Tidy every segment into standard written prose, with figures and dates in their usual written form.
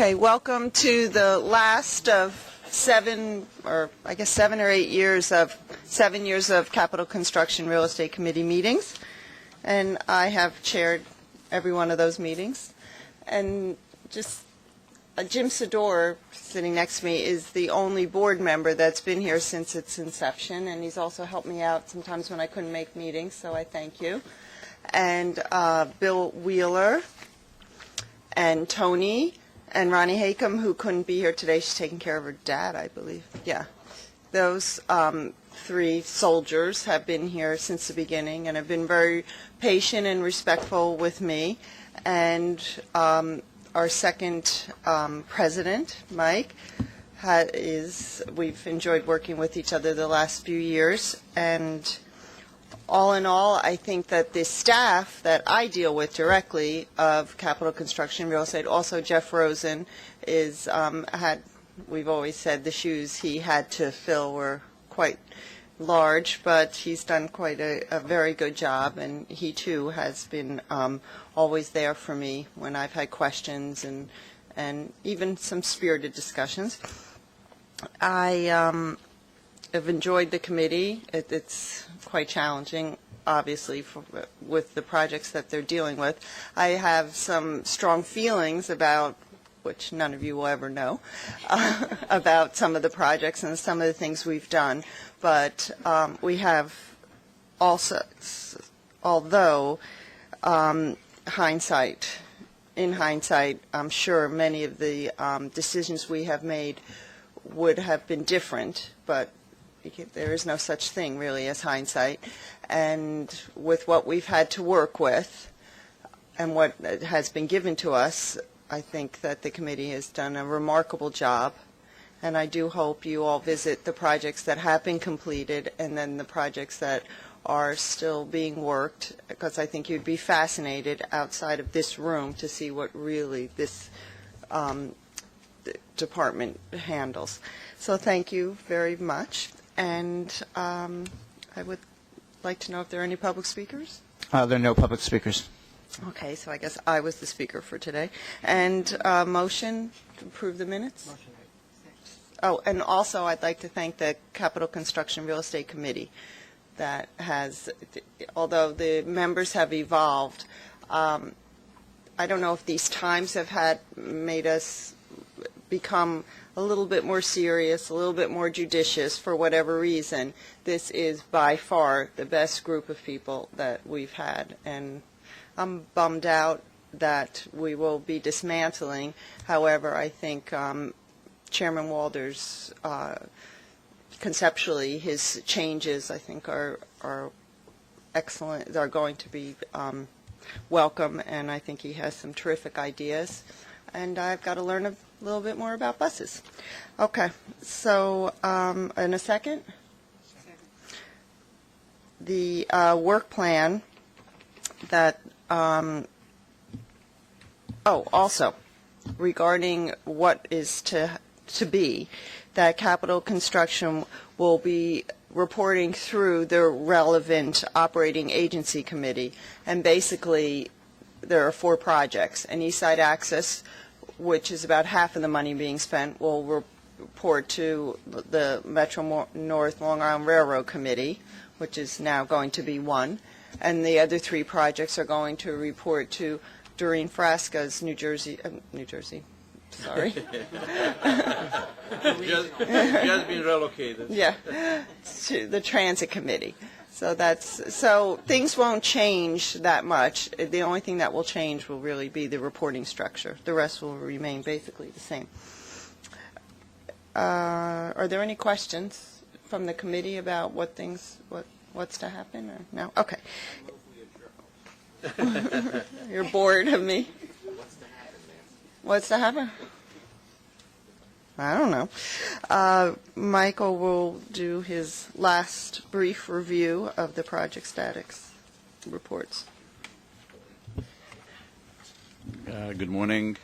Okay, welcome to the last of 7 or 8 years of 7 years of Capital Construction Real Estate Committee meetings. And I have chaired every one of those meetings. And just Jim Sador, sitting next to me, is the only board member that's been here since its inception, and he's also helped me out sometimes when I couldn't make meetings, so I thank you. And Bill Wheeler and Tony and Ronnie Hakam, who couldn't be here today. She's taking care of her dad, I believe. Yeah. Those three soldiers have been here since the beginning and have been very patient and respectful with me. And our second president, Mike, we've enjoyed working with each other the last few years. And all in all, I think that the staff that I deal with directly of Capital Construction Real Estate, also Jeff Rosen, we've always said the shoes he had to fill were quite large, but he's done quite a very good job, and he too has been always there for me when I've had questions and even some spirited discussions. I have enjoyed the committee. It's quite challenging, obviously, with the projects that they're dealing with. I have some strong feelings about, which none of you will ever know, about some of the projects and some of the things we've done. But we have also, although in hindsight, I'm sure many of the decisions we have made would have been different, but there is no such thing really as hindsight. And with what we've had to work with and what has been given to us, I think that the committee has done a remarkable job. And I do hope you all visit the projects that have been completed and then the projects that are still being worked, because I think you'd be fascinated outside of this room to see what really this department handles. So thank you very much. And I would like to know if there are any public speakers. There are no public speakers. Okay, so I guess I was the speaker for today. And motion to approve the minutes? Motion. Oh, and also I'd like to thank the Capital Construction Real Estate Committee that has, although the members have evolved, I don't know if these times have made us become a little bit more serious, a little bit more judicious for whatever reason. This is by far the best group of people that we've had, and I'm bummed out that we will be dismantling. However, I think Chairman Walder's conceptually his changes, I think, are excellent. They're going to be welcome, and I think he has some terrific ideas. And I've got to learn a little bit more about buses. Okay, so in a second, the work plan that, also regarding what is to be, that Capital Construction will be reporting through the relevant operating agency committee. And basically, there are 4 projects. And East Side Access, which is about half of the money being spent, will report to the Metro North Long Island Railroad Committee, which is now going to be 1. And the other 3 projects are going to report to Doreen Frasca's New Jersey, sorry. Just been relocated. Yeah, to the Transit Committee. So things won't change that much. The only thing that will change will really be the reporting structure. The rest will remain basically the same. Are there any questions from the committee about what's to happen? Or no? Okay. You're bored of me? What's to happen? I don't know. Michael will do his last brief review of the project status reports. Good morning.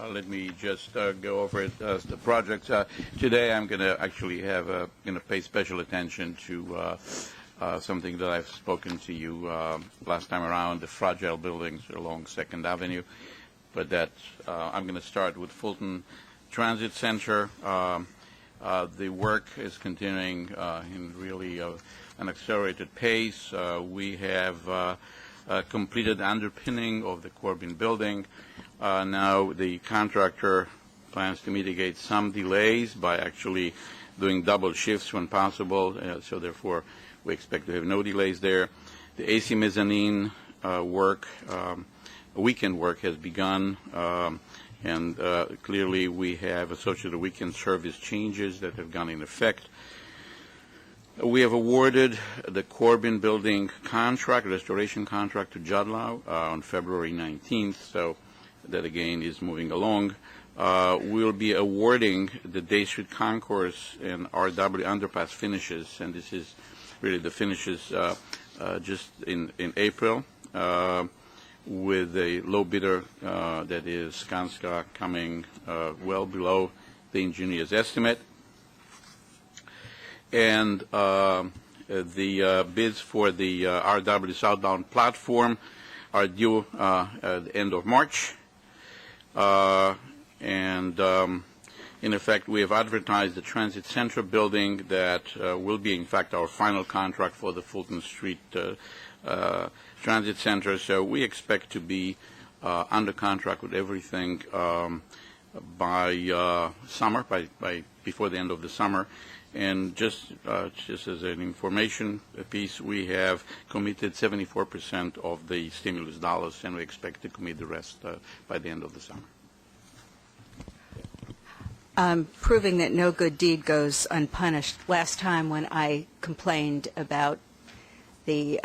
Let me just go over it. The projects today, I'm going to actually have pay special attention to something that I've spoken to you last time around, the fragile buildings along 2nd Avenue. but I'm going to start with Fulton Transit Center. The work is continuing in really an accelerated pace. We have completed underpinning of the Corbin building. Now the contractor plans to mitigate some delays by actually doing double shifts when possible, so therefore we expect to have no delays there. The AC mezzanine weekend work has begun, and clearly we have associated weekend service changes that have gone in effect. We have awarded the Corbin building restoration contract to Judlow on February 19th, so that again is moving along. We'll be awarding the Day Street Concourse and RW underpass finishes, and this is really the finishes just in April, with a low bidder that is Skanska coming well below the engineer's estimate. And the bids for the RW southbound platform are due at the end of March. In effect, we have advertised the Transit Center building that will be, in fact, our final contract for the Fulton Street Transit Center. So we expect to be under contract with everything by summer, before the end of the summer. And just as an information piece, we have committed 74% of the stimulus dollars, and we expect to commit the rest by the end of the summer. Proving that no good deed goes unpunished. Last time when I complained about the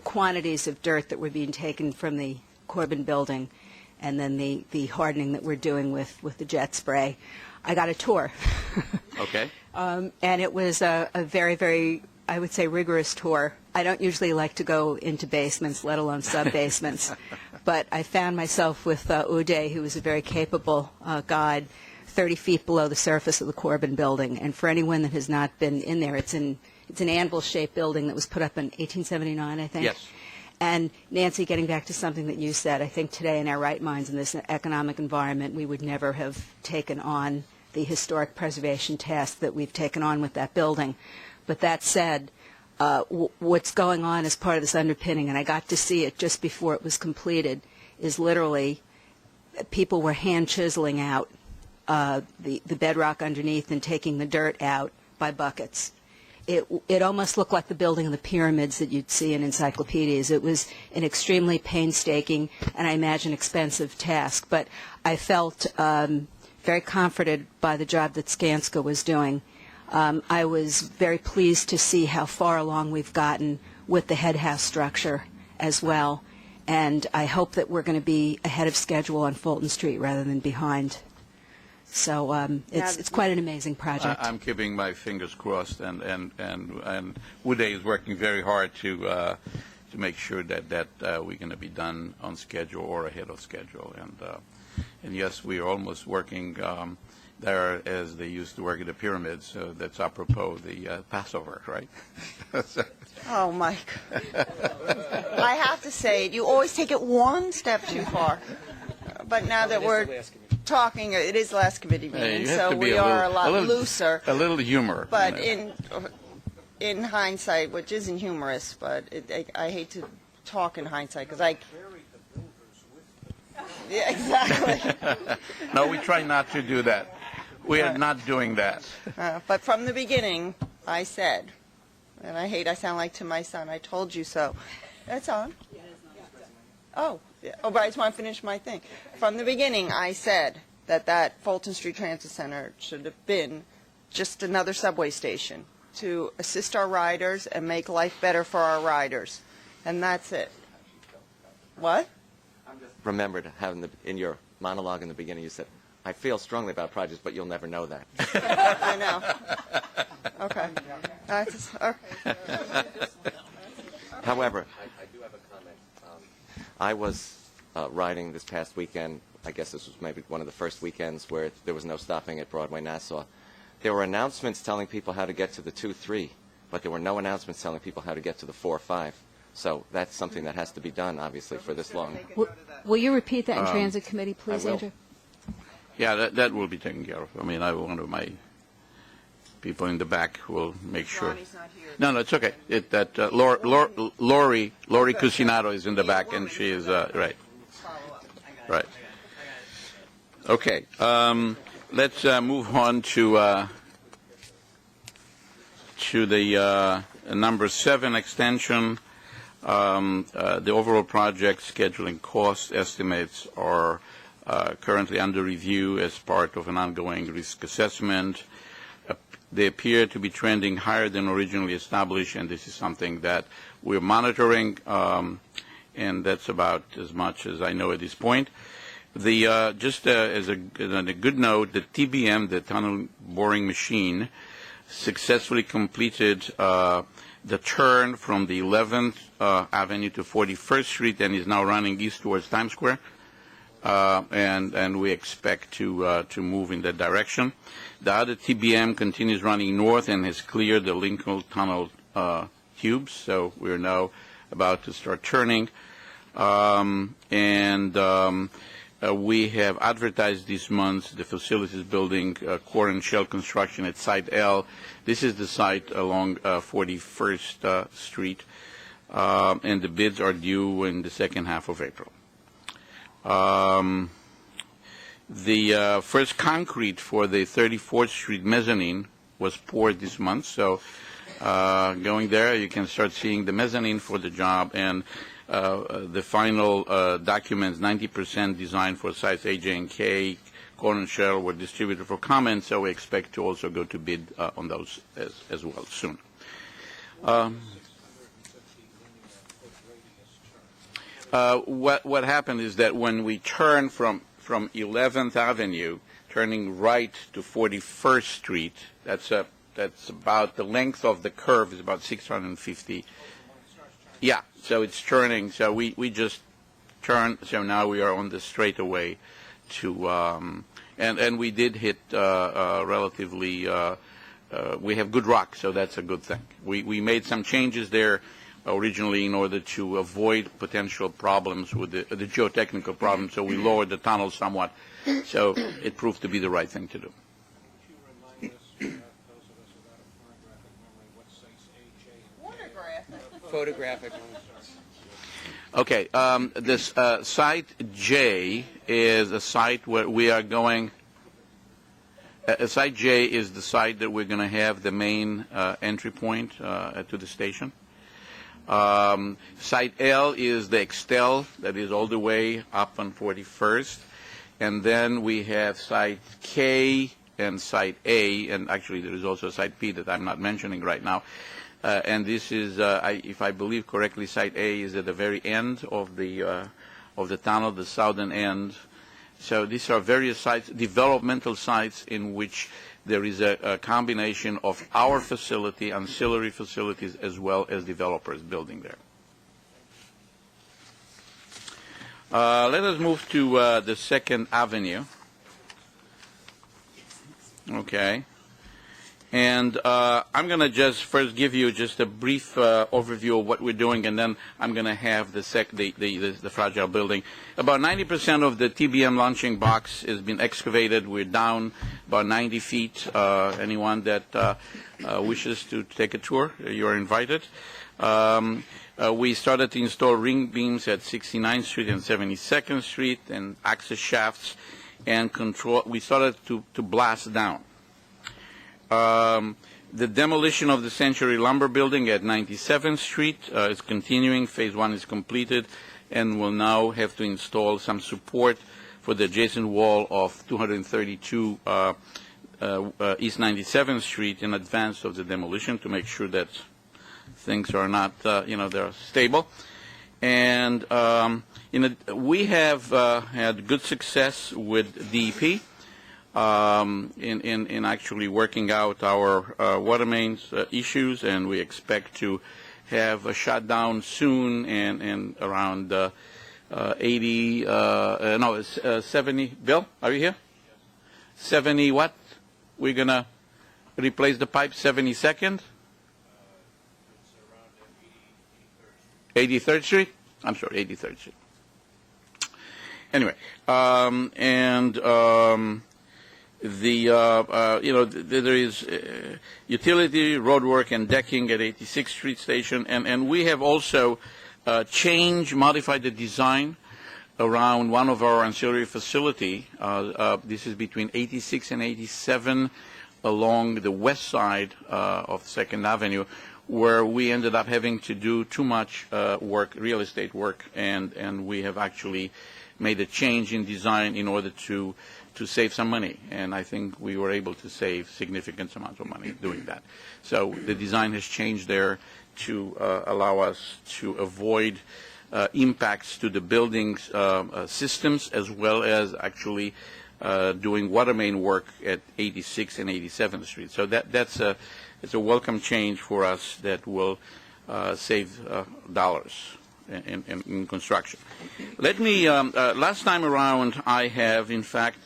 quantities of dirt that were being taken from the Corbin building, and then the hardening that we're doing with the jet spray, I got a tour. Okay. And it was a very, very, I would say, rigorous tour. I don't usually like to go into basements, let alone sub-basements. But I found myself with Uday, who was a very capable guide, 30 feet below the surface of the Corbin building. And for anyone that has not been in there, it's an anvil-shaped building that was put up in 1879, I think. Yes. And Nancy, getting back to something that you said, I think today in our right minds in this economic environment, we would never have taken on the historic preservation task that we've taken on with that building. But that said, what's going on as part of this underpinning, and I got to see it just before it was completed, is literally people were hand chiseling out the bedrock underneath and taking the dirt out by buckets. It almost looked like the building of the pyramids that you'd see in encyclopedias. It was an extremely painstaking and I imagine expensive task, but I felt very comforted by the job that Skanska was doing. I was very pleased to see how far along we've gotten with the head house structure as well, and I hope that we're going to be ahead of schedule on Fulton Street rather than behind. So it's quite an amazing project. I'm keeping my fingers crossed, and Uday is working very hard to make sure that we're going to be done on schedule or ahead of schedule. And yes, we are almost working there as they used to work at the pyramids. That's apropos the Passover, right? Oh, Mike. I have to say, you always take it one step too far. But now that we're talking, it is the last committee meeting, so we are a lot looser. A little humor. But in hindsight, which isn't humorous, but I hate to talk in hindsight because I... Yeah, exactly. No, we try not to do that. We are not doing that. But from the beginning, I said, and I hate I sound like to my son, I told you so. That's on. Oh, yeah. Oh, but I just want to finish my thing. From the beginning, I said that Fulton Street Transit Center should have been just another subway station to assist our riders and make life better for our riders. And that's it. What? Remembered having in your monologue in the beginning, you said, I feel strongly about projects, but you'll never know that. I know. Okay. Okay. However, I do have a comment. I was riding this past weekend. I guess this was maybe one of the first weekends where there was no stopping at Broadway, Nassau. There were announcements telling people how to get to the 2-3, but there were no announcements telling people how to get to the 4-5. So that's something that has to be done, obviously, for this long. Will you repeat that in Transit Committee, please, will. Andrew? Yeah, that will be taken care of. I mean, one of my people in the back will make sure. Ronnie's not here. No, it's okay. Lori Cucinato is in the back, and she is right. Follow up. I got it. Right. Okay. Let's move on to the number 7 extension. The overall project scheduling cost estimates are currently under review as part of an ongoing risk assessment. They appear to be trending higher than originally established, and this is something that we're monitoring, and that's about as much as I know at this point. Just as a good note, the TBM, the tunnel boring machine, successfully completed the turn from the 11th Avenue to 41st Street and is now running east towards Times Square, and we expect to move in that direction. The other TBM continues running north and has cleared the Lincoln Tunnel tubes, so we're now about to start turning. We have advertised this month the facilities building core and shell construction at Site L. This is the site along 41st Street, and the bids are due in the second half of April. The first concrete for the 34th Street mezzanine was poured this month, so going there you can start seeing the mezzanine for the job, and the final documents, 90% designed for sites A, J, and K, core and shell were distributed for comment, so we expect to also go to bid on those as well soon. What happened is that when we turn from 11th Avenue, turning right to 41st Street, that's about the length of the curve is about 650. Yeah, so it's turning. So we just turned. So now we are on the straightaway to, and we did hit relatively. We have good rock, so that's a good thing. We made some changes there originally in order to avoid potential problems with the geotechnical problems. So we lowered the tunnel somewhat. So it proved to be the right thing to do. Photographic. Okay, this site J is a site where we are going. Site J is the site that we're going to have the main entry point to the station. Site L is the Extel that is all the way up on 41st, and then we have site K and site A, and actually there is also site P that I'm not mentioning right now. And this is, if I believe correctly, Site A is at the very end of the tunnel, the southern end. So these are various sites, developmental sites, in which there is a combination of our facility, ancillary facilities, as well as developers building there. Let us move to the 2nd Avenue. Okay. And I'm going to just first give you just a brief overview of what we're doing, and then I'm going to have the fragile building. About 90% of the TBM launching box has been excavated. We're down about 90 feet. Anyone that wishes to take a tour, you're invited. We started to install ring beams at 69th Street and 72nd Street, and access shafts, and control. We started to blast down. The demolition of the Century Lumber Building at 97th Street is continuing. Phase 1 is completed, and we'll now have to install some support for the adjacent wall of 232 East 97th Street in advance of the demolition to make sure that things are not, they're stable. And we have had good success with DEP. In actually working out our water mains issues, and we expect to have a shutdown soon, and around 70. Bill, are you here? 70 what? We're going to replace the pipe 72nd? 80 83rd Street? I'm sorry, 83rd Street. Anyway, there is utility, roadwork, and decking at 86th Street Station, and we have also modified the design around one of our ancillary facility. This is between 86 and 87 along the west side of 2nd Avenue, where we ended up having to do too much real estate work, and we have actually made a change in design in order to save some money, and I think we were able to save significant amounts of money doing that. So the design has changed there to allow us to avoid impacts to the building's systems, as well as actually doing water main work at 86 and 87th Street. So it's a welcome change for us that will save dollars in construction. Let me, last time around, I have in fact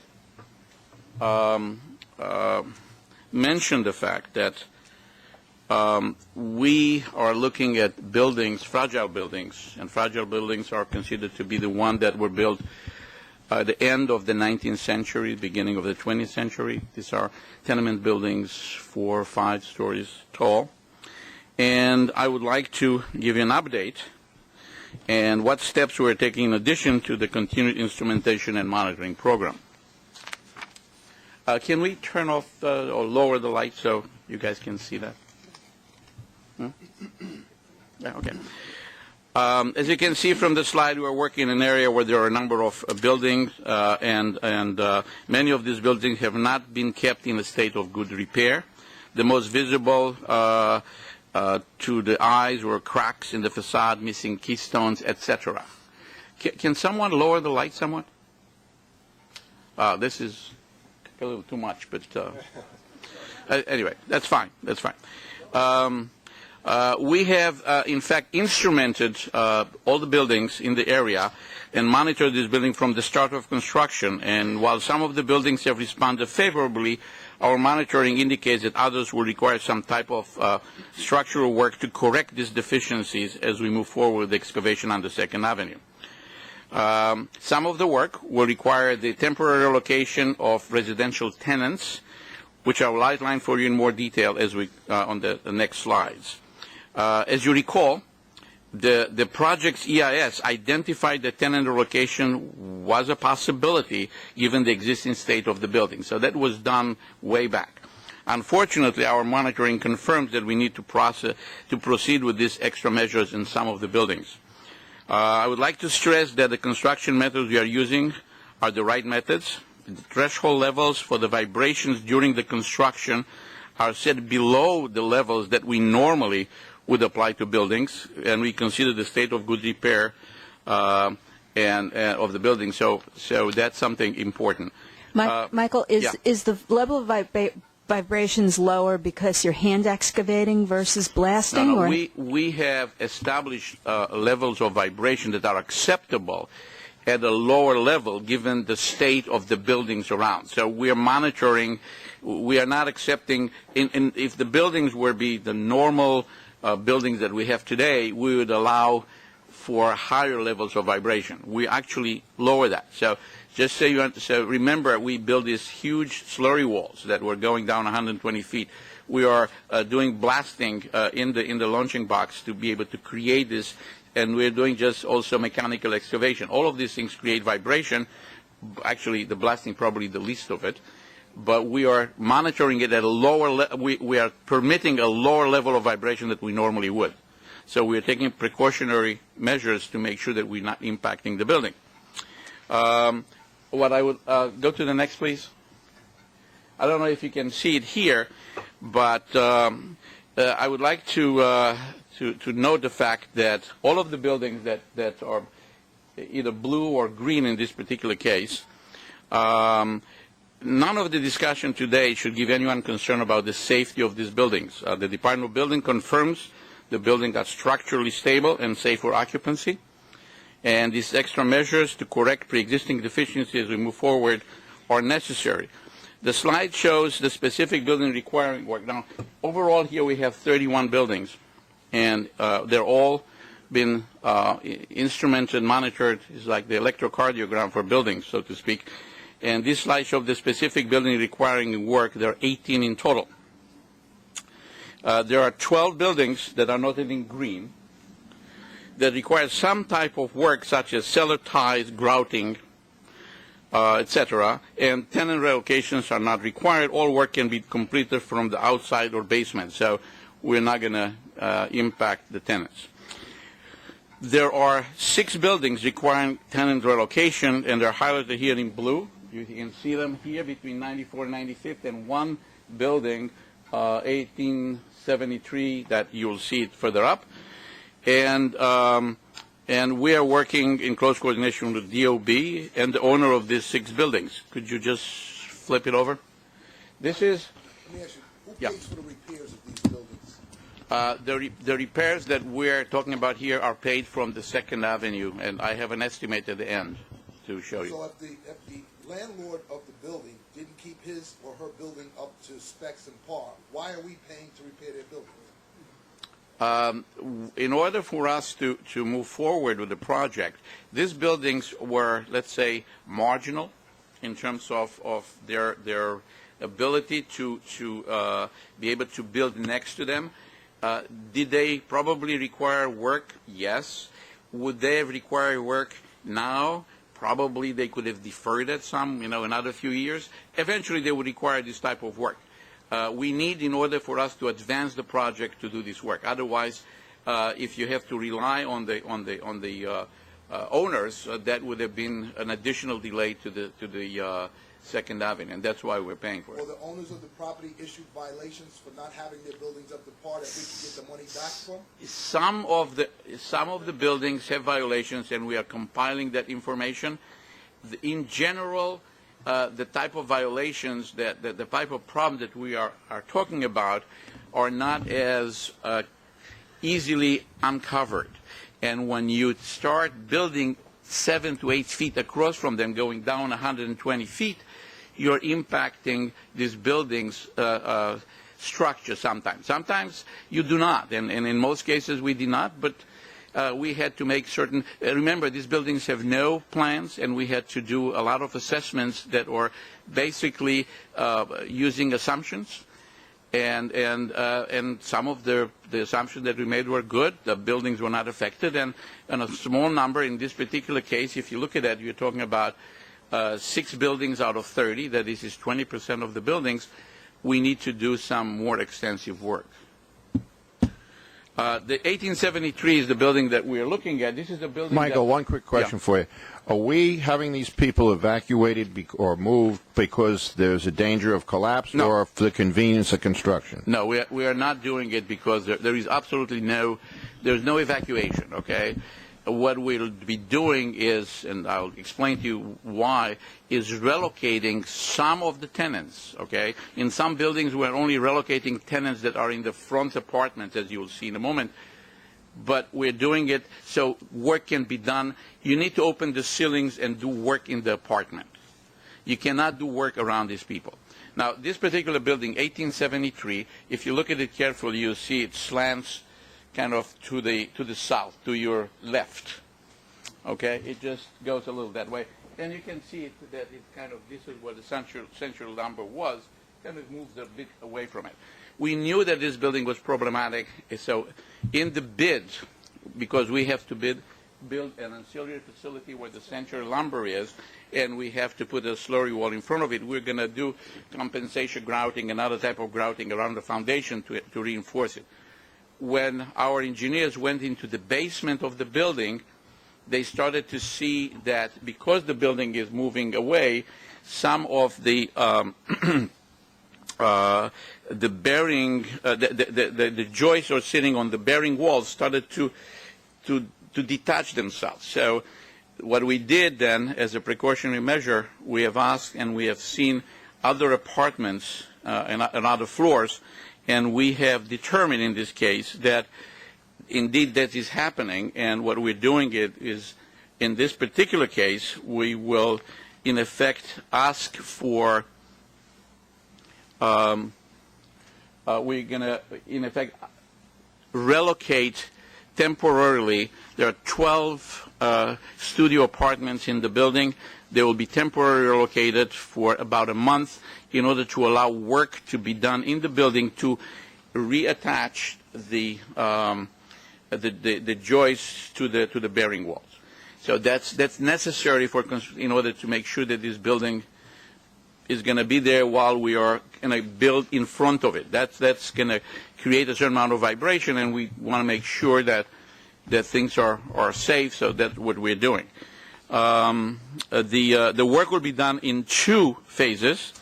mentioned the fact that we are looking at buildings, fragile buildings, and fragile buildings are considered to be the ones that were built at the end of the 19th century, beginning of the 20th century. These are tenement buildings 4 or 5 stories tall. And I would like to give you an update and what steps we're taking in addition to the continued instrumentation and monitoring program. Can we turn off or lower the light so you guys can see that? Yeah, okay. As you can see from the slide, we're working in an area where there are a number of buildings, and many of these buildings have not been kept in a state of good repair. The most visible to the eyes were cracks in the facade, missing keystones, etc. Can someone lower the light somewhat? This is a little too much, but anyway, that's fine. That's fine. We have, in fact, instrumented all the buildings in the area and monitored this building from the start of construction. And while some of the buildings have responded favorably, our monitoring indicates that others will require some type of structural work to correct these deficiencies as we move forward with the excavation on the 2nd Avenue. Some of the work will require the temporary relocation of residential tenants, which I will outline for you in more detail as we on the next slides. As you recall, the project's EIS identified that tenant relocation was a possibility given the existing state of the building. So that was done way back. Unfortunately, our monitoring confirms that we need to proceed with these extra measures in some of the buildings. I would like to stress that the construction methods we are using are the right methods. The threshold levels for the vibrations during the construction are set below the levels that we normally would apply to buildings, and we consider the state of good repair of the building. So that's something important. Michael, is the level of vibrations lower because you're hand excavating versus blasting? No, or? We have established levels of vibration that are acceptable at a lower level given the state of the buildings around. So we are monitoring. We are not accepting. If the buildings were be the normal buildings that we have today, we would allow for higher levels of vibration. We actually lower that. So just so remember, we built these huge slurry walls that were going down 120 feet. We are doing blasting in the launching box to be able to create this, and we're doing just also mechanical excavation. All of these things create vibration. Actually, the blasting probably the least of it. But we are monitoring it at a lower level. We are permitting a lower level of vibration that we normally would. So we are taking precautionary measures to make sure that we're not impacting the building. What I would go to the next, please. I don't know if you can see it here, but I would like to note the fact that all of the buildings that are either blue or green in this particular case, none of the discussion today should give anyone concern about the safety of these buildings. The Department of Building confirms the buildings are structurally stable and safe for occupancy, and these extra measures to correct pre-existing deficiencies as we move forward are necessary. The slide shows the specific building requiring work. Now, overall here we have 31 buildings, and they're all been instrumented and monitored. It's like the electrocardiogram for buildings, so to speak. And this slide shows the specific building requiring work. There are 18 in total. There are 12 buildings that are noted in green that require some type of work, such as cellar ties, grouting, etc. And tenant relocations are not required. All work can be completed from the outside or basement, so we're not going to impact the tenants. There are 6 buildings requiring tenant relocation, and they're highlighted here in blue. You can see them here between 94 and 95th, and one building, 1873, that you'll see it further up. And we are working in close coordination with DOB and the owner of these 6 buildings. Could you just flip it over? This is... Let me ask you, who Yeah. pays for the repairs of these buildings? The repairs that we're talking about here are paid from the 2nd Avenue, and I have an estimate at the end to show you. So if the landlord of the building didn't keep his or her building up to specs and par, why are we paying to repair their building? In order for us to move forward with the project, these buildings were, let's say, marginal in terms of their ability to be able to build next to them. Did they probably require work? Yes. Would they have required work now? Probably they could have deferred it some, another few years. Eventually they would require this type of work. We need, in order for us to advance the project, to do this work. Otherwise, if you have to rely on the owners, that would have been an additional delay to the 2nd Avenue, and that's why we're paying for it. Well, the owners of the property issued violations for not having their buildings up to par that we could get the money back from? Some of the buildings have violations, and we are compiling that information. In general, the type of violations the type of problem that we are talking about are not as easily uncovered. And when you start building 7 to 8 feet across from them, going down 120 feet, you're impacting this building's structure sometimes. Sometimes you do not, and in most cases we did not, but we had to make certain, remember these buildings have no plans, and we had to do a lot of assessments that were basically using assumptions, and some of the assumptions that we made were good. The buildings were not affected, and a small number in this particular case, if you look at that, you're talking about 6 buildings out of 30, that is 20% of the buildings. We need to do some more extensive work. The 1873 is the building that we are looking at. This is the building. Michael, one quick question for you. Are we having these people evacuated or moved because there's a danger of collapse, No. or for the convenience of construction? No, we are not doing it because there is absolutely there's no evacuation, okay? What we'll be doing is, and I'll explain to you why, is relocating some of the tenants, okay? In some buildings, we're only relocating tenants that are in the front apartments, as you'll see in a moment. But we're doing it so work can be done. You need to open the ceilings and do work in the apartment. You cannot do work around these people. Now, this particular building, 1873, if you look at it carefully, you'll see it slants kind of to the south, to your left. Okay, it just goes a little that way, and you can see it that it kind of, this is where the central lumber was, kind of moves a bit away from it. We knew that this building was problematic, so in the bid, because we have to build an ancillary facility where the central lumber is, and we have to put a slurry wall in front of it, we're going to do compensation grouting, another type of grouting around the foundation to reinforce it. When our engineers went into the basement of the building, they started to see that because the building is moving away, some of the bearing, the joists are sitting on the bearing walls started to detach themselves. So what we did then, as a precautionary measure, we have asked and we have seen other apartments and other floors, and we have determined in this case that indeed that is happening, and what we're doing is, in this particular case, we will in effect ask for, we're going to in effect relocate temporarily. There are 12 studio apartments in the building. They will be temporarily relocated for about a month in order to allow work to be done in the building to reattach the joists to the bearing walls. So that's necessary in order to make sure that this building is going to be there while we are going to build in front of it. That's going to create a certain amount of vibration, and we want to make sure that things are safe. So that's what we're doing. The work will be done in 2 phases.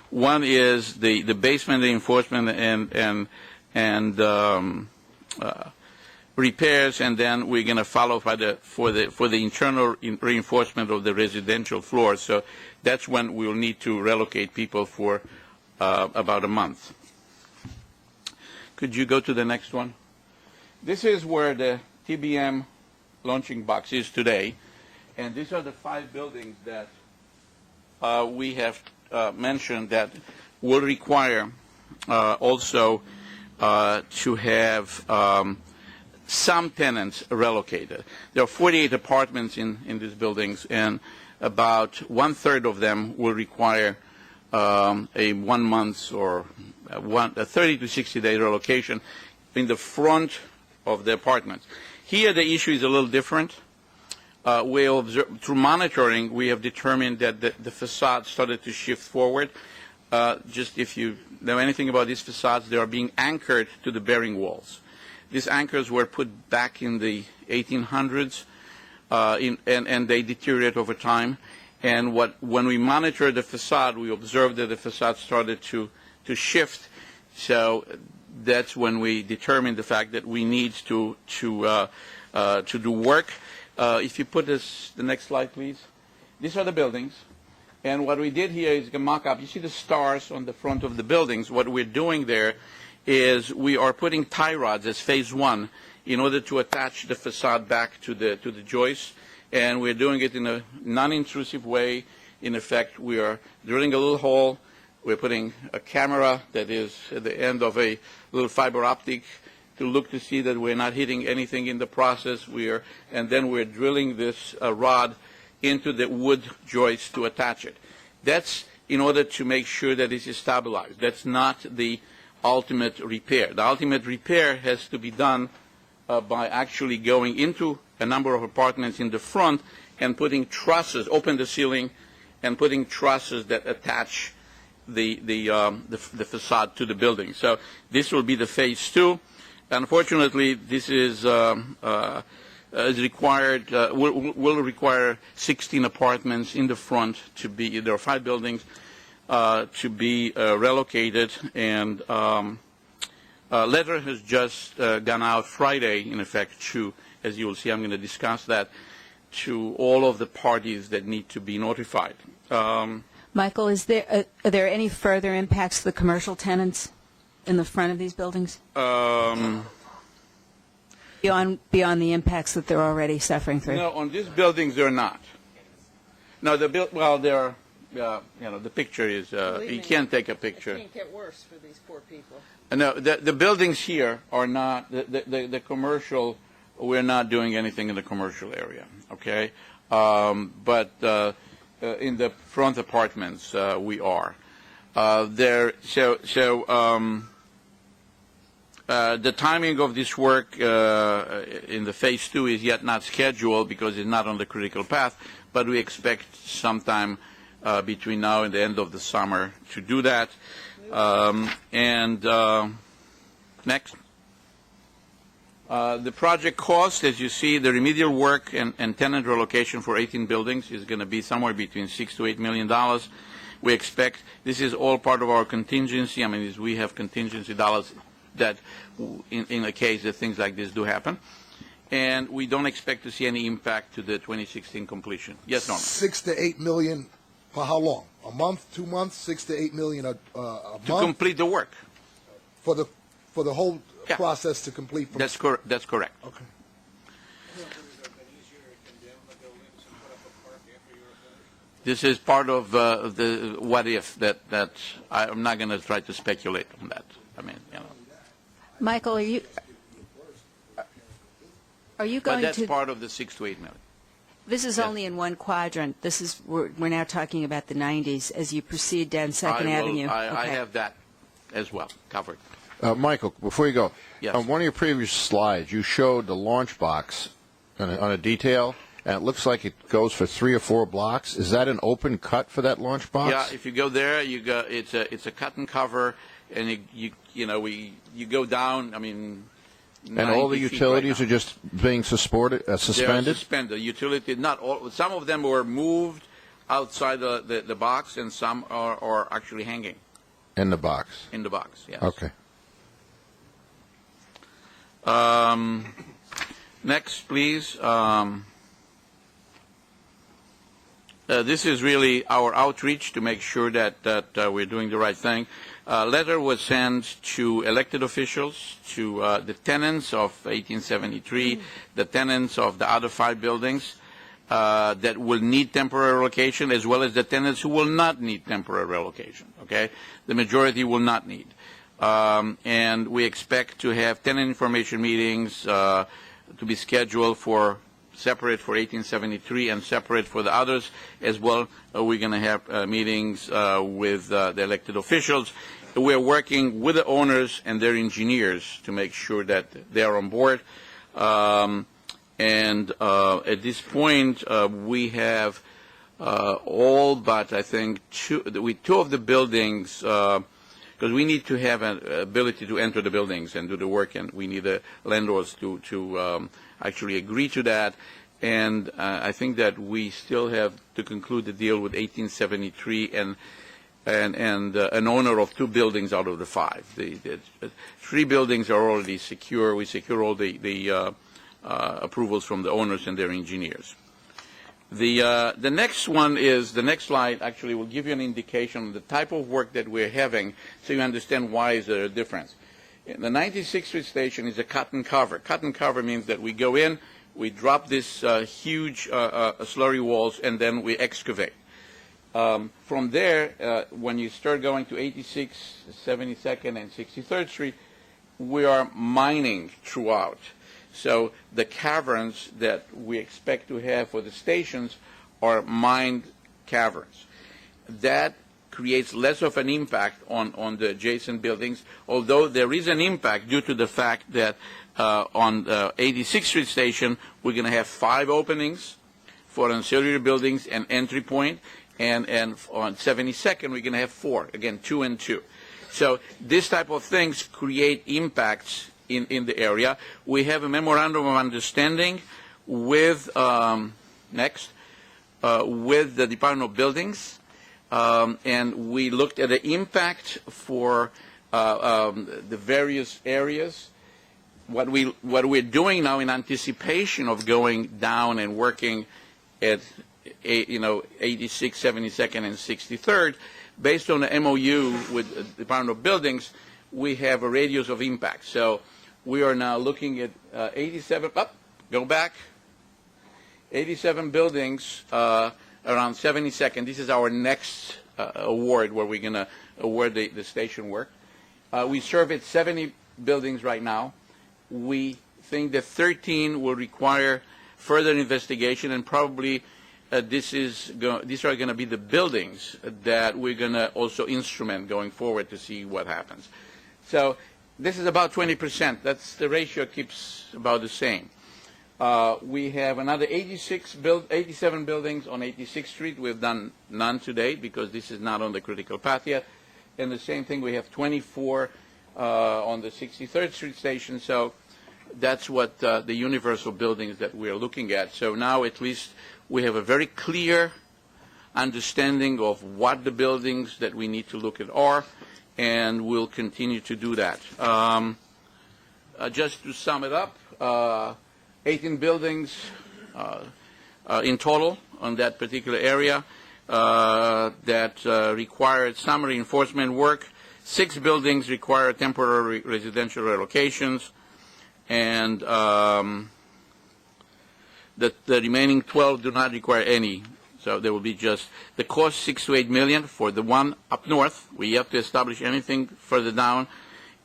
One is the basement reinforcement and repairs, and then we're going to follow for the internal reinforcement of the residential floor. So that's when we'll need to relocate people for about a month. Could you go to the next one? This is where the TBM launching box is today, and these are the 5 buildings that we have mentioned that will require also to have some tenants relocated. There are 48 apartments in these buildings, and about 1/3 of them will require a 1 month or a 30 to 60-day relocation in the front of the apartments. Here the issue is a little different. Through monitoring, we have determined that the facade started to shift forward. Just if you know anything about these facades, they are being anchored to the bearing walls. These anchors were put back in the 1800s, and they deteriorate over time. And when we monitor the facade, we observed that the facade started to shift. So that's when we determined the fact that we need to do work. If you put the next slide, please. These are the buildings. And what we did here is a mock-up. You see the stars on the front of the buildings. What we're doing there is we are putting tie rods as phase 1 in order to attach the facade back to the joists. And we're doing it in a non-intrusive way. In effect, we are drilling a little hole. We're putting a camera that is at the end of a little fiber optic to look to see that we're not hitting anything in the process. And then we're drilling this rod into the wood joist to attach it. That's in order to make sure that it is stabilized. That's not the ultimate repair. The ultimate repair has to be done by actually going into a number of apartments in the front and putting trusses, open the ceiling, and putting trusses that attach the facade to the building. So this will be the phase 2. Unfortunately, this is required, will require 16 apartments in the front to be, there are 5 buildings to be relocated, and a letter has just gone out Friday, in effect, to, as you will see, I'm going to discuss that, to all of the parties that need to be notified. Michael, are there any further impacts to the commercial tenants in the front of these buildings? Beyond the impacts that they're already suffering through? No, on these buildings they're not. No, they're, the picture is, you can't take a picture. It can't get worse for these poor people. No, the buildings here are not, the commercial, we're not doing anything in the commercial area, okay? But in the front apartments, we are. The timing of this work in the phase 2 is yet not scheduled because it's not on the critical path, but we expect sometime between now and the end of the summer to do that. Next. The project cost, as you see, the remedial work and tenant relocation for 18 buildings is going to be somewhere between $6 to $8 million. We expect this is all part of our contingency. I mean, we have contingency dollars that, in the case that things like this do happen, and we don't expect to see any impact to the 2016 completion. Yes, Norman. $6 to $8 million for how long? A month, 2 months? $6 to $8 million a month to complete the work. for the whole Yeah. process to complete. From That's correct. That's correct. Okay. This is part of the what if that I'm not going to try to speculate on that. I mean, Michael, are you? Are you But going that's to? part of the 6 to 8 million. This is Yes. only in one quadrant. We're now talking about the 90s as you proceed down Second Avenue. I Okay. have that as well covered. Michael, before you go, Yes. on one of your previous slides, you showed the launch box on a detail, and it looks like it goes for 3 or 4 blocks. Is that an open cut for that launch box? Yeah, if you go there, you go. It's a cut and cover, and you go down. I mean, And all the 90 feet utilities right are just being suspended? They are suspended. Utility, not all. Some of them were moved outside the box, and some are actually hanging In the box? in the box. Yes. Okay. Next, please. This is really our outreach to make sure that we're doing the right thing. A letter was sent to elected officials, to the tenants of 1873, the tenants of the other 5 buildings that will need temporary relocation, as well as the tenants who will not need temporary relocation. Okay, the majority will not need. And we expect to have tenant information meetings to be scheduled for separate for 1873 and separate for the others as well. We're going to have meetings with the elected officials. We're working with the owners and their engineers to make sure that they are on board. And at this point, we have all but, I think, two of the buildings, because we need to have an ability to enter the buildings and do the work, and we need the landlords to actually agree to that. And I think that we still have to conclude the deal with 1873 and an owner of 2 buildings out of the 5. The 3 buildings are already secure. We secure all the approvals from the owners and their engineers. The next one is, the next slide actually will give you an indication of the type of work that we're having, so you understand why is there a difference. The 96th Street station is a cut and cover. Cut and cover means that we go in, we drop this huge slurry walls, and then we excavate. From there, when you start going to 86th, 72nd, and 63rd Street, we are mining throughout. So the caverns that we expect to have for the stations are mined caverns. That creates less of an impact on the adjacent buildings, although there is an impact due to the fact that on the 86th Street station, we're going to have 5 openings for ancillary buildings and entry point, and on 72nd, we're going to have 4, again, 2 and 2. So this type of things create impacts in the area. We have a memorandum of understanding with with the Department of Buildings, and we looked at the impact for the various areas. What we're doing now in anticipation of going down and working at 86, 72nd, and 63rd, based on the MOU with the Department of Buildings, we have a radius of impact. So we are now looking at 87. Go back. 87 buildings around 72nd. This is our next award where we're going to award the station work. We serve at 70 buildings right now. We think that 13 will require further investigation, and probably these are going to be the buildings that we're going to also instrument going forward to see what happens. So this is about 20%. That's the ratio keeps about the same. We have another 87 buildings on 86th Street. We've done none to date because this is not on the critical path yet. And the same thing, we have 24 on the 63rd Street station. So that's what the universal buildings that we're looking at. So now at least we have a very clear understanding of what the buildings that we need to look at are, and we'll continue to do that. Just to sum it up, 18 buildings in total on that particular area that required some reinforcement work. 6 buildings require temporary residential relocations, and the remaining 12 do not require any. So there will be just the cost, $6 to $8 million for the one up north. We have to establish anything further down,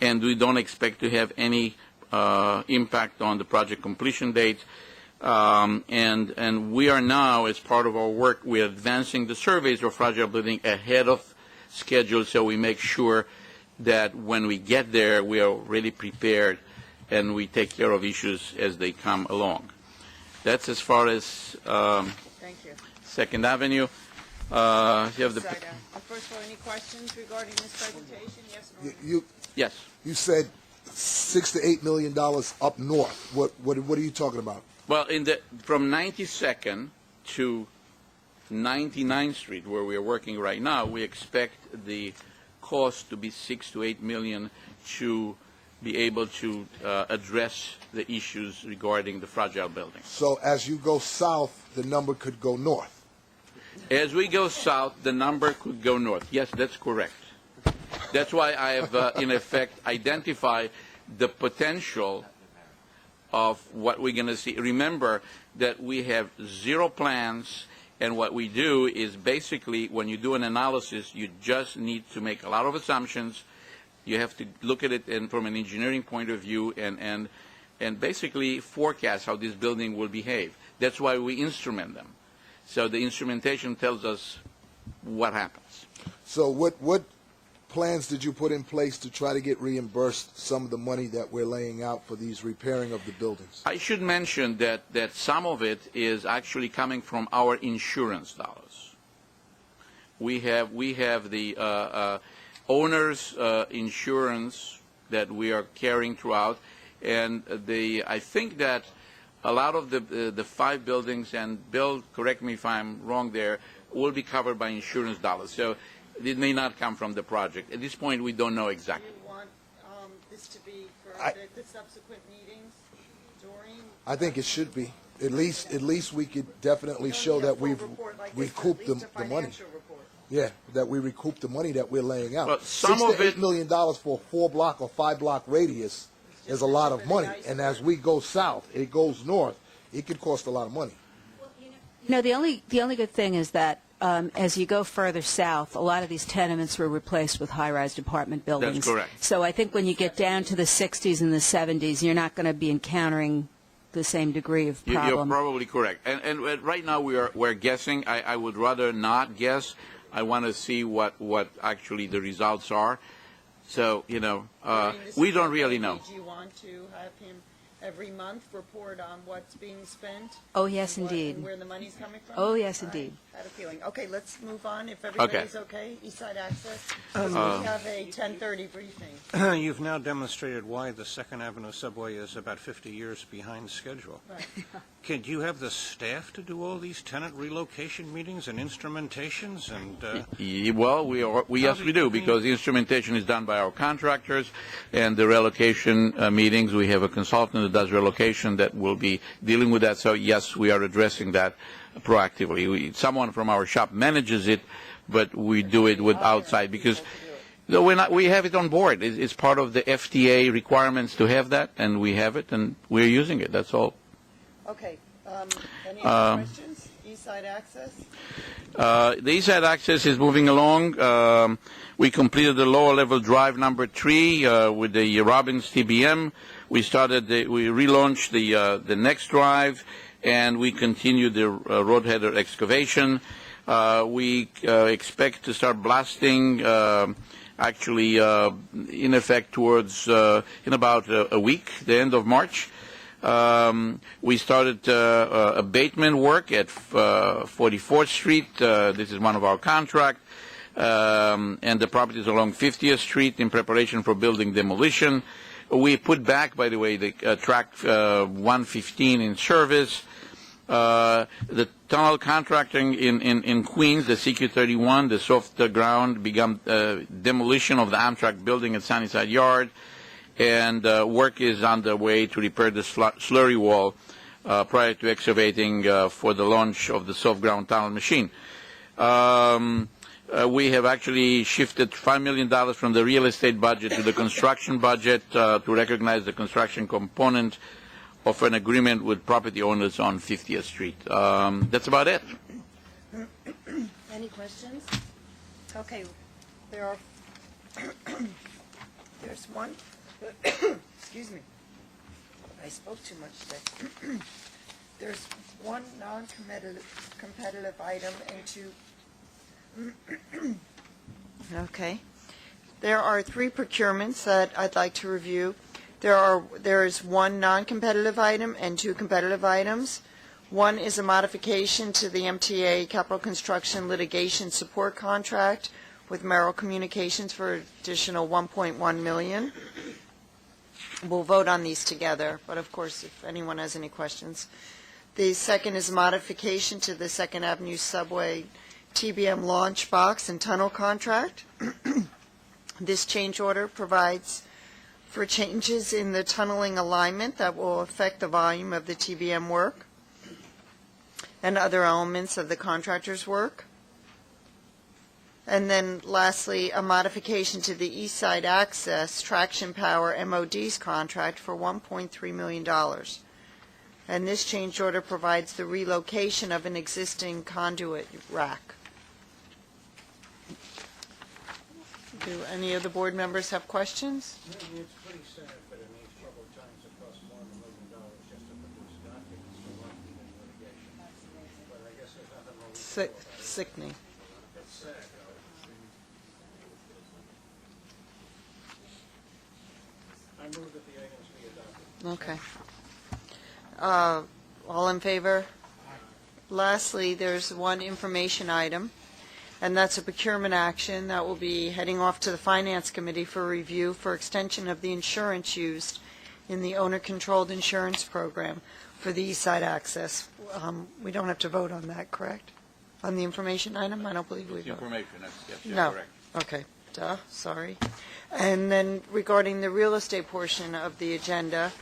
and we don't expect to have any impact on the project completion date. And we are now, as part of our work, we're advancing the surveys of fragile building ahead of schedule, so we make sure that when we get there, we are really prepared and we take care of issues as they come along. That's as far as Thank you. Second Avenue. You have the First of all, any questions regarding this presentation? Yes, Norm? yes. You said $6 to $8 million up north. What are you talking about? Well, from 92nd to 99th Street, where we are working right now, we expect the cost to be $6 to $8 million to be able to address the issues regarding the fragile building. So as you go south, the number could go north. As we go south, the number could go north. Yes, that's correct. That's why I have, in effect, identified the potential of what we're going to see. Remember that we have zero plans, and what we do is basically when you do an analysis, you just need to make a lot of assumptions. You have to look at it from an engineering point of view and basically forecast how this building will behave. That's why we instrument them. So the instrumentation tells us what happens. So what plans did you put in place to try to get reimbursed some of the money that we're laying out for these repairing of the buildings? I should mention that some of it is actually coming from our insurance dollars. We have the owner's insurance that we are carrying throughout, and I think that a lot of the 5 buildings, and Bill, correct me if I'm wrong there, will be covered by insurance dollars. So it may not come from the project. At this point, we don't know exactly. Do you want this to be for the subsequent meetings during? I think it should be. At least we could definitely show that we've recouped the money. Yeah, that we recouped the money that we're laying out. Well, some $6 of to it- $8 million for a 4-block or 5-block radius is a lot of money. And as we go south, it goes north, it could cost a lot of money. No, the only good thing is that as you go further south, a lot of these tenements were replaced with high-rise apartment buildings. That's correct. So I think when you get down to the 60s and the 70s, you're not going to be encountering the same degree of problem. You're probably correct. And right now we're guessing. I would rather not guess. I want to see what actually the results are. So, we don't really know. Do you want to have him every month report on what's being spent? Oh, yes, and indeed. And where the money's coming from? Oh, yes, All right. indeed. Had a feeling. Okay, let's move on if everybody's okay. East Side Access. We have a 10:30 briefing. You've now demonstrated why the Second Avenue subway is about 50 years behind schedule. Right. Do you have the staff to do all these tenant relocation meetings and instrumentations? And Well, yes, we do, because the instrumentation is done by our contractors, and the relocation meetings, we have a consultant that does relocation that will be dealing with that. So, yes, we are addressing that proactively. Someone from our shop manages it, but we do it with outside because we have it on board. It's part of the FTA requirements to have that, and we have it, and we're using it. That's all. Okay. Any other questions? East Side Access? The East Side Access is moving along. We completed the lower level drive number 3 with the Robbins TBM. We relaunched the next drive, and we continued the road header excavation. We expect to start blasting actually in effect towards in about a week, the end of March. We started abatement work at 44th Street. This is one of our contracts. And the properties along 50th Street in preparation for building demolition. We put back, by the way, the track 115 in service. The tunnel contracting in Queens, the CQ31, the soft ground, began demolition of the Amtrak building at Sunnyside Yard. And work is underway to repair the slurry wall prior to excavating for the launch of the soft ground tunnel machine. We have actually shifted $5 million from the real estate budget to the construction budget to recognize the construction component of an agreement with property owners on 50th Street. That's about it. Any questions? Okay. There's one. Excuse me. I spoke too much today. There's one non-competitive item and two. Okay. There are 3 procurements that I'd like to review. There is one non-competitive item and 2 competitive items. One is a modification to the MTA Capital Construction Litigation Support Contract with Merrill Communications for additional $1.1 million. We'll vote on these together, but of course, if anyone has any questions. The second is a modification to the 2nd Avenue Subway TBM launch box and tunnel contract. This change order provides for changes in the tunneling alignment that will affect the volume of the TBM work and other elements of the contractor's work. And then lastly, a modification to the East Side Access Traction Power MOD's contract for $1.3 million. And this change order provides the relocation of an existing conduit rack. Do any of the board members have questions? It's pretty sad that in these troubled times it costs more than $1 million just to produce documents for one in litigation. But I guess there's nothing wrong with it. Sickening. It's sad, I move that the items be adopted. Okay. All in favor? Lastly, there's one information item, and that's a procurement action that will be heading off to the Finance Committee for review for extension of the insurance used in the owner-controlled insurance program for the East Side Access. We don't have to vote on that, correct? On the information item? I don't believe we vote. Information, yes, No. correct. Okay, sorry. And then regarding the real estate portion of the agenda,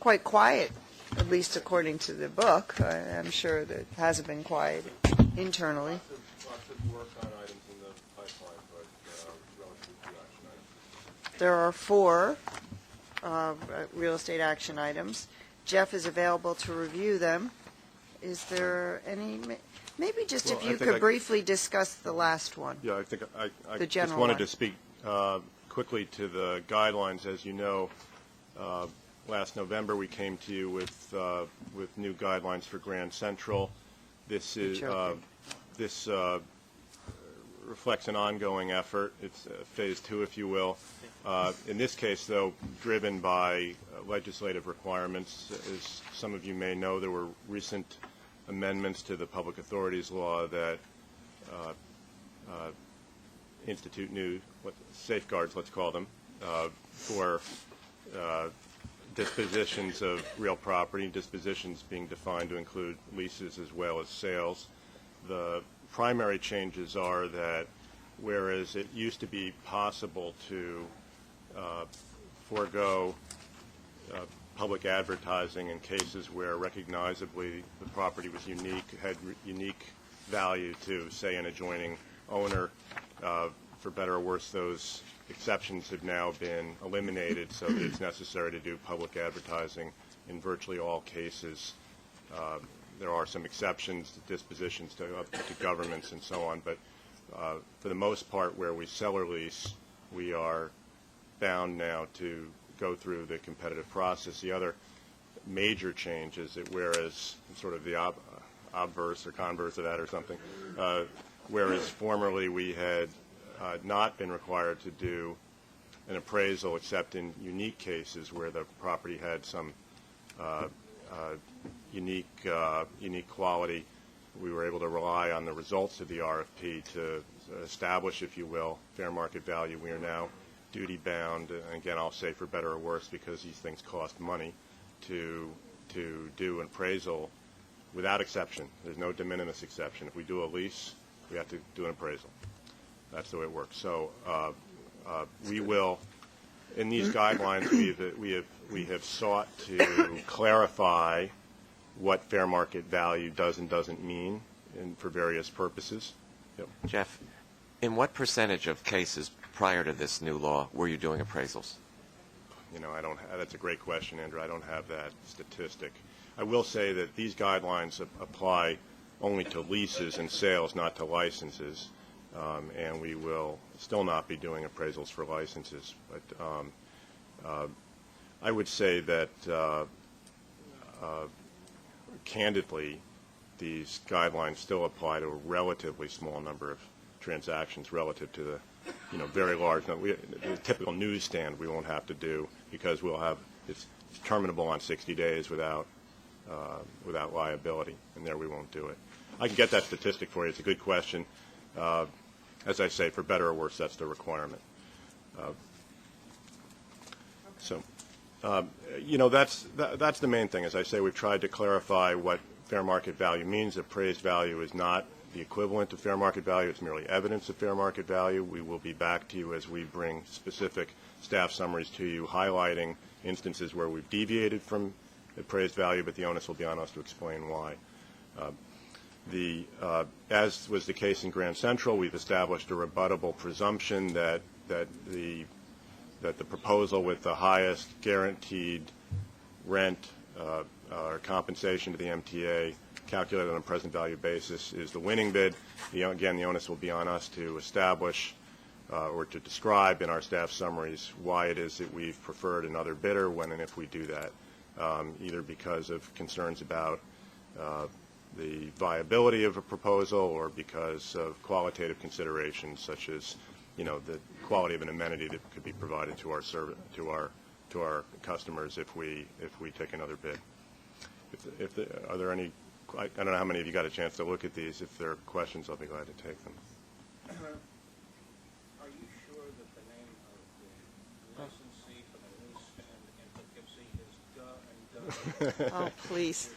quite quiet, at least according to the book. I'm sure that it hasn't been quiet internally. Lots of work on items in the pipeline, but relative to action items. There are 4 real estate action items. Jeff is available to review them. Is there any, maybe just if Well, I you think could briefly discuss the last one. Yeah, I think I The just general wanted one. to speak quickly to the guidelines. As you know, last November we came to you with new guidelines for Grand Central. This is this reflects an ongoing effort. It's phase 2, if you will. In this case, though, driven by legislative requirements. As some of you may know, there were recent amendments to the Public Authorities Law that institute new safeguards, let's call them, for dispositions of real property, dispositions being defined to include leases as well as sales. The primary changes are that whereas it used to be possible to forego public advertising in cases where recognizably the property was unique, had unique value to, say, an adjoining owner, for better or worse, those exceptions have now been eliminated, so that it's necessary to do public advertising in virtually all cases. There are some exceptions to dispositions to governments and so on, but for the most part, where we sell or lease, we are bound now to go through the competitive process. The other major change is that whereas sort of the obverse or converse of that or something, whereas formerly we had not been required to do an appraisal except in unique cases where the property had some unique quality. We were able to rely on the results of the RFP to establish, if you will, fair market value. We are now duty-bound, and again, I'll say for better or worse, because these things cost money, to do an appraisal without exception. There's no de minimis exception. If we do a lease, we have to do an appraisal. That's the way it works. So we will, in these guidelines, we have sought to clarify what fair market value does and doesn't mean for various purposes. Yep. Jeff, in what percentage of cases prior to this new law were you doing appraisals? You know, that's a great question, Andrew. I don't have that statistic. I will say that these guidelines apply only to leases and sales, not to licenses, and we will still not be doing appraisals for licenses. But I would say that candidly, these guidelines still apply to a relatively small number of transactions relative to the very large. The typical newsstand we won't have to do because it's terminable on 60 days without liability, and there we won't do it. I can get that statistic for you. It's a good question. As I say, for better or worse, that's the requirement. That's the main thing. As I say, we've tried to clarify what fair market value means. Appraised value is not the equivalent of fair market value. It's merely evidence of fair market value. We will be back to you as we bring specific staff summaries to you, highlighting instances where we've deviated from appraised value, but the onus will be on us to explain why. As was the case in Grand Central, we've established a rebuttable presumption that the proposal with the highest guaranteed rent or compensation to the MTA calculated on a present value basis is the winning bid. Again, the onus will be on us to establish or to describe in our staff summaries why it is that we've preferred another bidder when and if we do that, either because of concerns about the viability of a proposal or because of qualitative considerations such as the quality of an amenity that could be provided to our customers if we take another bid. Are there any? I don't know how many of you got a chance to look at these. If there are questions, I'll be glad to take them. Are you sure that the name of the licensee for the newsstand in Poughkeepsie is Duh and Duh? Oh, please.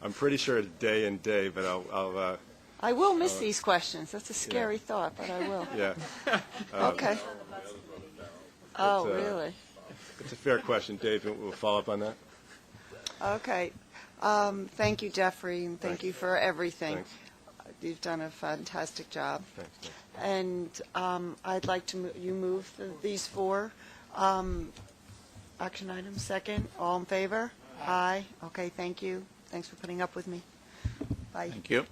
I'm pretty sure it's Day and Day, but I'll I will miss these questions. That's a scary thought, but I will. yeah. Okay. Oh, really? It's a fair question. Dave, we'll follow up on that. Okay. Thank you, Jeffrey, and thank you for everything. Thanks. You've done a fantastic job. Thanks. And I'd like to you move these 4 action items. Second, all in favor? Aye. Okay, thank you. Thanks for putting up with me. Bye. Thank you.